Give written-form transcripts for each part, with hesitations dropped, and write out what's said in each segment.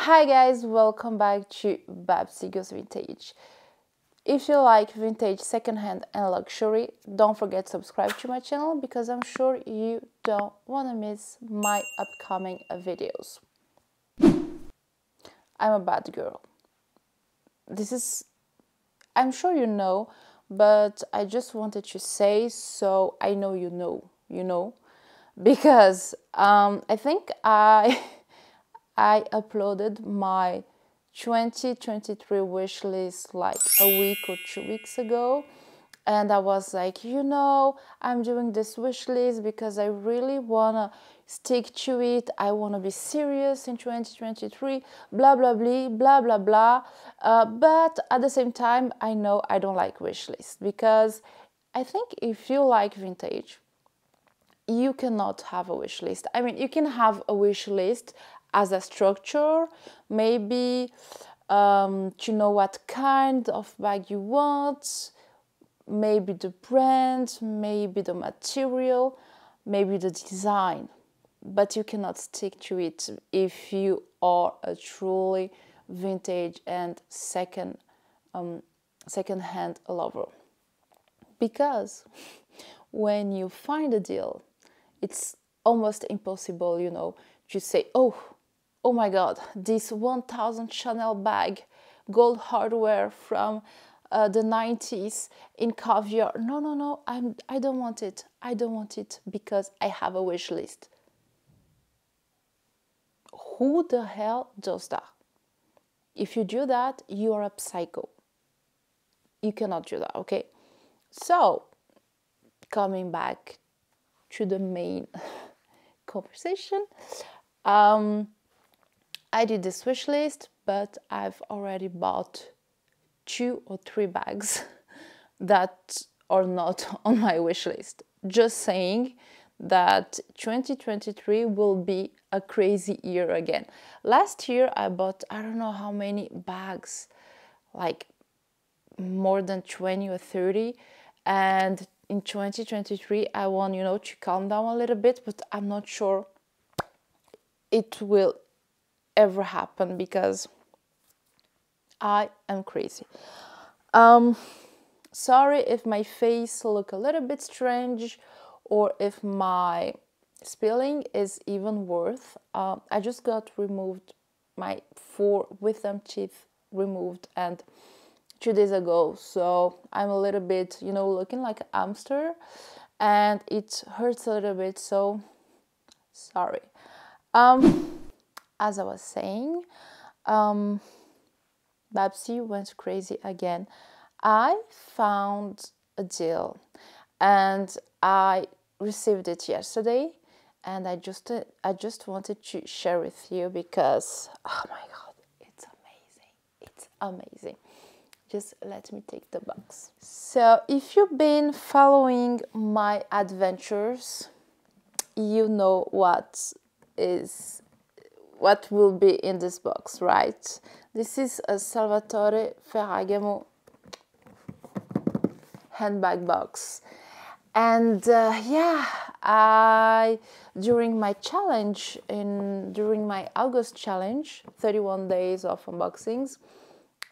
Hi guys, welcome back to Plexiglas Vintage. If you like vintage, secondhand and luxury, don't forget to subscribe to my channel because I'm sure you don't want to miss my upcoming videos. I'm a bad girl. I'm sure you know, but I just wanted to say so I know you know, because I think I uploaded my 2023 wish list like a week or 2 weeks ago, and I was like, I'm doing this wish list because I really wanna stick to it. I wanna be serious in 2023, blah blah blah blah blah blah. But at the same time, I know I don't like wish lists because I think if you like vintage, you cannot have a wish list. I mean, you can have a wish list as a structure, maybe to know what kind of bag you want, maybe the brand, maybe the material, maybe the design, but you cannot stick to it if you are a truly vintage and second-hand lover. Because when you find a deal, it's almost impossible, to say, oh my God, this 1000 Chanel bag, gold hardware from the 90s in caviar. No, I don't want it. I don't want it because I have a wish list. Who the hell does that? If you do that, you are a psycho. You cannot do that, okay? So, coming back to the main conversation, I did this wish list, but I've already bought 2 or 3 bags that are not on my wish list. Just saying that 2023 will be a crazy year again. Last year I bought I don't know how many bags, like more than 20 or 30, and in 2023 I want to calm down a little bit, but I'm not sure it will ever happen because I am crazy. Sorry if my face look a little bit strange or if my spelling is even worse. I just got removed, my 4 wisdom teeth removed, and 2 days ago, so I'm a little bit looking like a hamster and it hurts a little bit, so sorry. As I was saying, Babsy went crazy again. I found a deal and I received it yesterday, and I just wanted to share with you because oh my God, it's amazing. It's amazing. Just let me take the box. So if you've been following my adventures, you know what will be in this box, right? This is a Salvatore Ferragamo handbag box, and during my challenge, during my August challenge, 31 days of unboxings,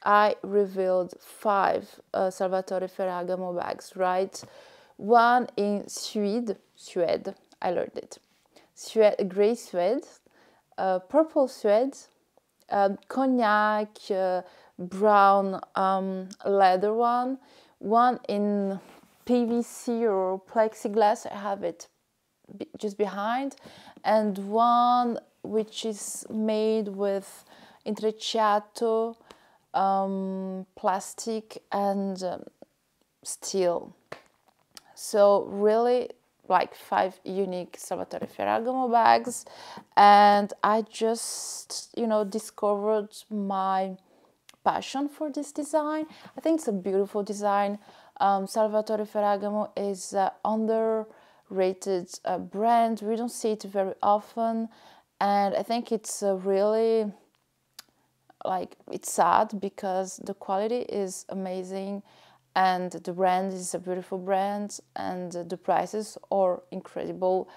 I revealed 5 Salvatore Ferragamo bags, right? One in suede, I learned it, gray suede, purple suede, cognac, brown leather one in PVC or plexiglass, I have it just behind, and one which is made with Intreciato, plastic and steel. So really like 5 unique Salvatore Ferragamo bags, and I just discovered my passion for this design. I think it's a beautiful design. Salvatore Ferragamo is an underrated brand. We don't see it very often, and I think it's really it's sad because the quality is amazing and the brand is a beautiful brand and the prices are incredible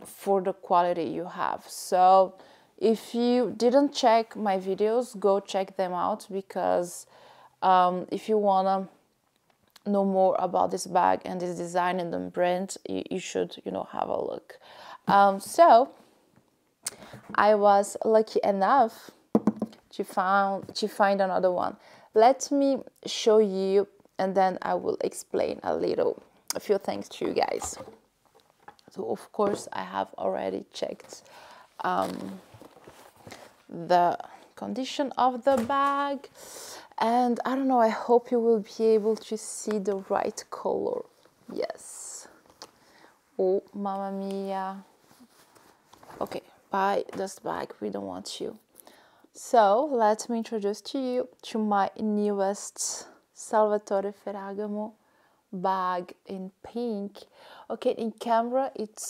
for the quality you have. So If you didn't check my videos, go check them out, because if you wanna know more about this bag and this design and the brand, you should, you know, have a look. So I was lucky enough to find another one. Let me show you, and then I will explain a few things to you guys. So of course I have already checked the condition of the bag, and I don't know, I hope you will be able to see the right color. Yes. Oh, mamma mia. Okay, buy this bag, we don't want you. So let me introduce to you to my newest Salvatore Ferragamo bag in pink. Okay, in camera it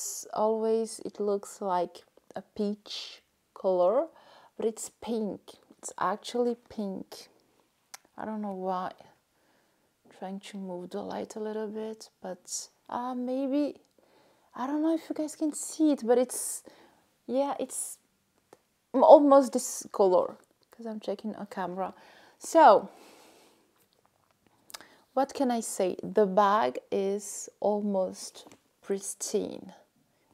looks like a peach color, but it's pink. It's actually pink. I don't know why. I'm trying to move the light a little bit, but maybe, I don't know if you guys can see it, but it's, yeah, it's almost this color, because I'm checking a camera. So what can I say? The bag is almost pristine.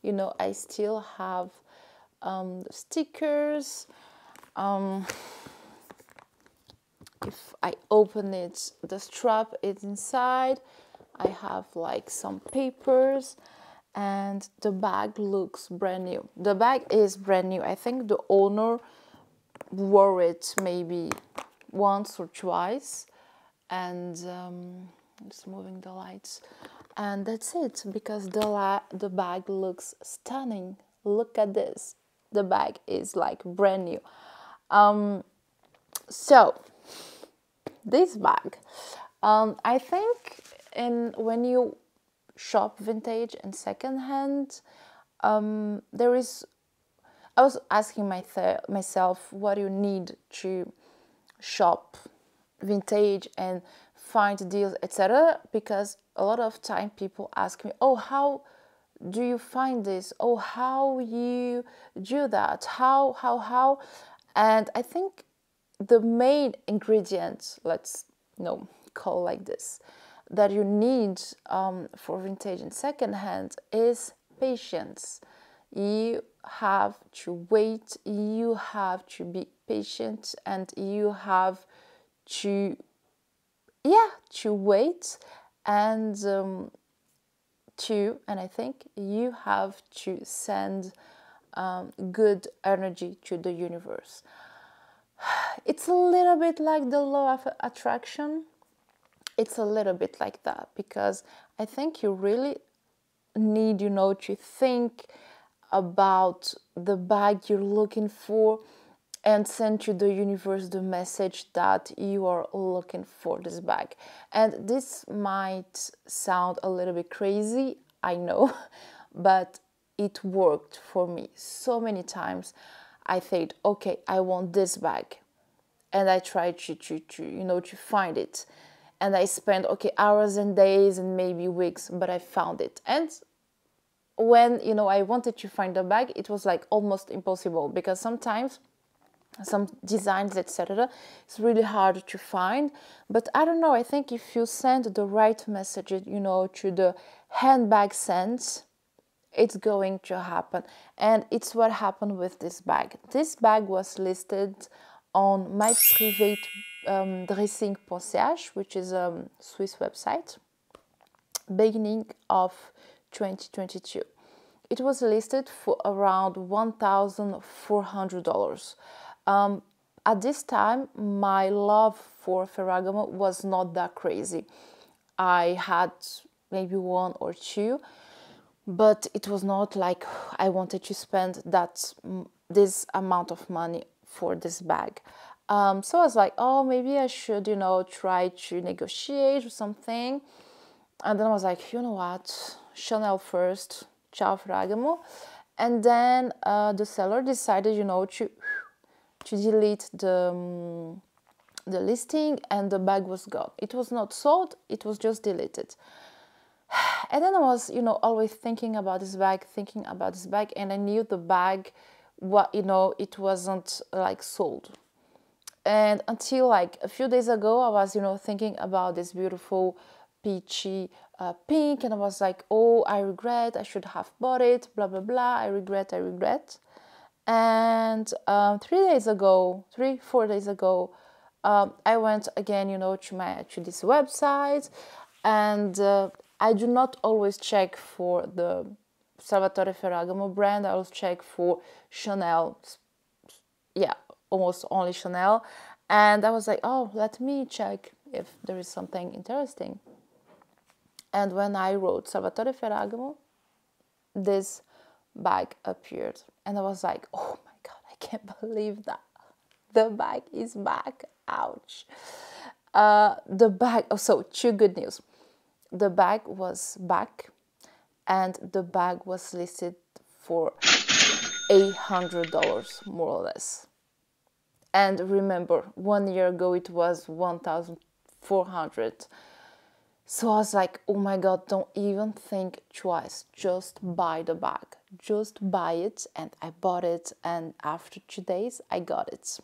You know, I still have the stickers. If I open it, the strap is inside. I have like some papers, and the bag looks brand new. The bag is brand new. I think the owner wore it maybe once or twice, and just moving the lights, and that's it, because the bag looks stunning. Look at this. The bag is like brand new. So this bag, I think when you shop vintage and secondhand, there is, I was asking myself, what do you need to shop vintage and find deals, etc., because a lot of time people ask me, oh, how do you find this? Oh, how you do that? How? And I think the main ingredient, let's call like this, that you need for vintage and secondhand is patience. You have to wait, you have to be patient, and you have to wait, and I think you have to send good energy to the universe. It's a little bit like the law of attraction. It's a little bit like that, because I think you really need, to think about the bag you're looking for and send to the universe the message that you are looking for this bag. And this might sound a little bit crazy, I know, but it worked for me so many times. I thought, okay, I want this bag, and I tried to find it, and I spent hours and days and maybe weeks, but I found it. And when I wanted to find the bag, it was like almost impossible, because sometimes some designs, etc., it's really hard to find. But I don't know, I think if you send the right message, to the handbag sense, it's going to happen. And it's what happened with this bag. This bag was listed on my private dressing.ch, which is a Swiss website, beginning of 2022. It was listed for around $1,400. At this time, my love for Ferragamo was not that crazy. I had maybe one or two, but it was not like I wanted to spend this amount of money for this bag. So I was like, oh, maybe I should, try to negotiate or something. And then I was like, you know what, Chanel first, ciao Ferragamo. And then the seller decided, to delete the listing, and the bag was gone. It was not sold, it was just deleted. And then I was, always thinking about this bag, and I knew the bag what, you know, it wasn't like sold. And until like a few days ago, I was, you know, thinking about this beautiful peachy pink, and I was like, oh, I regret, I should have bought it, blah blah blah, I regret, I regret. And 3 days ago, 4 days ago, I went again, you know, to this website, and I do not always check for the Salvatore Ferragamo brand. I always check for Chanel, yeah, almost only Chanel. And I was like, oh, let me check if there is something interesting. And when I wrote Salvatore Ferragamo, this bag appeared, and I was like, oh my god, I can't believe that the bag is back. Ouch. The bag, oh, so two good news. The bag was back, and the bag was listed for $800 more or less. And remember, 1 year ago it was 1,400. So I was like, oh my god, don't even think twice, just buy the bag, just buy it. And I bought it, and after 2 days I got it.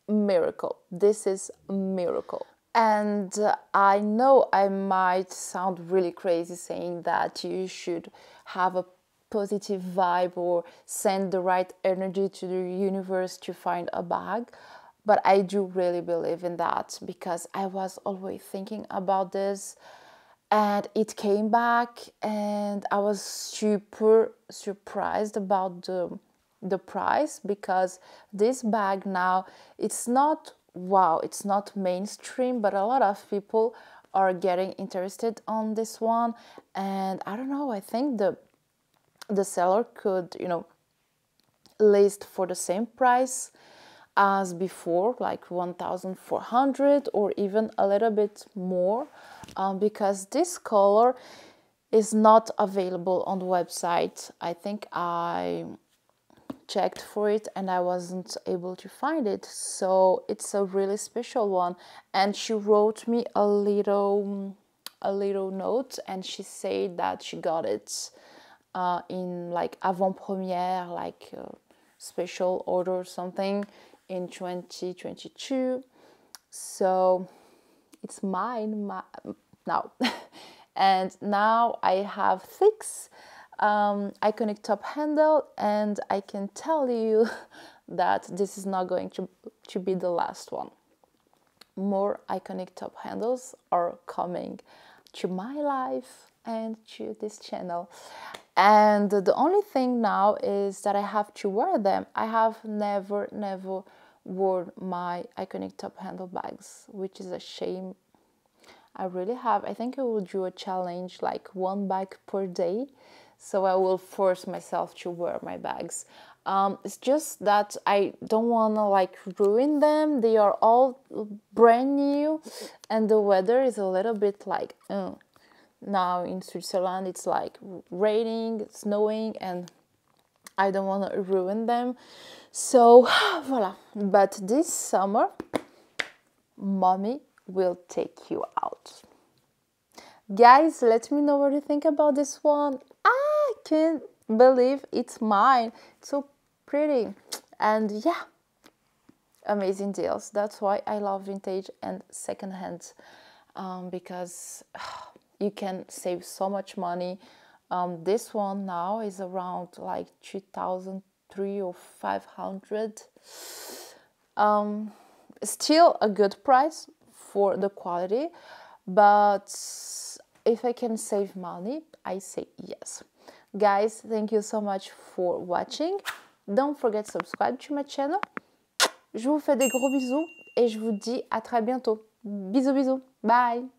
Miracle. This is a miracle. And I know I might sound really crazy saying that you should have a positive vibe or send the right energy to the universe to find a bag, but I do really believe in that, because I was always thinking about this, and it came back, and I was super surprised about the price, because this bag now, it's not, wow, it's not mainstream, but a lot of people are getting interested on this one. And I don't know, I think the seller could, you know, list for the same price as before, like 1,400 or even a little bit more, because this color is not available on the website. I think I checked for it and I wasn't able to find it, so it's a really special one. And she wrote me a little note, and she said that she got it in like avant-première, like special order or something, in 2022. So it's mine now. And now I have 6 iconic top handle, and I can tell you that this is not going to be the last one. More iconic top handles are coming to my life and to this channel. And the only thing now is that I have to wear them. I have never worn my iconic top handle bags, which is a shame. I really have. I think I will do a challenge, like 1 bag per day. So I will force myself to wear my bags. It's just that I don't want to like ruin them. They are all brand new, and the weather is a little bit like, now in Switzerland it's like raining, snowing, and I don't want to ruin them. So voila. But this summer, mommy will take you out. Guys, let me know what you think about this one. I can't believe it's mine. It's so pretty. And yeah, amazing deals. That's why I love vintage and secondhand, because you can save so much money. This one now is around like 2,300 or 500. Still a good price for the quality, but if I can save money, I say yes. Guys, thank you so much for watching. Don't forget to subscribe to my channel. Je vous fais des gros bisous et je vous dis à très bientôt. Bisous, bisous. Bye.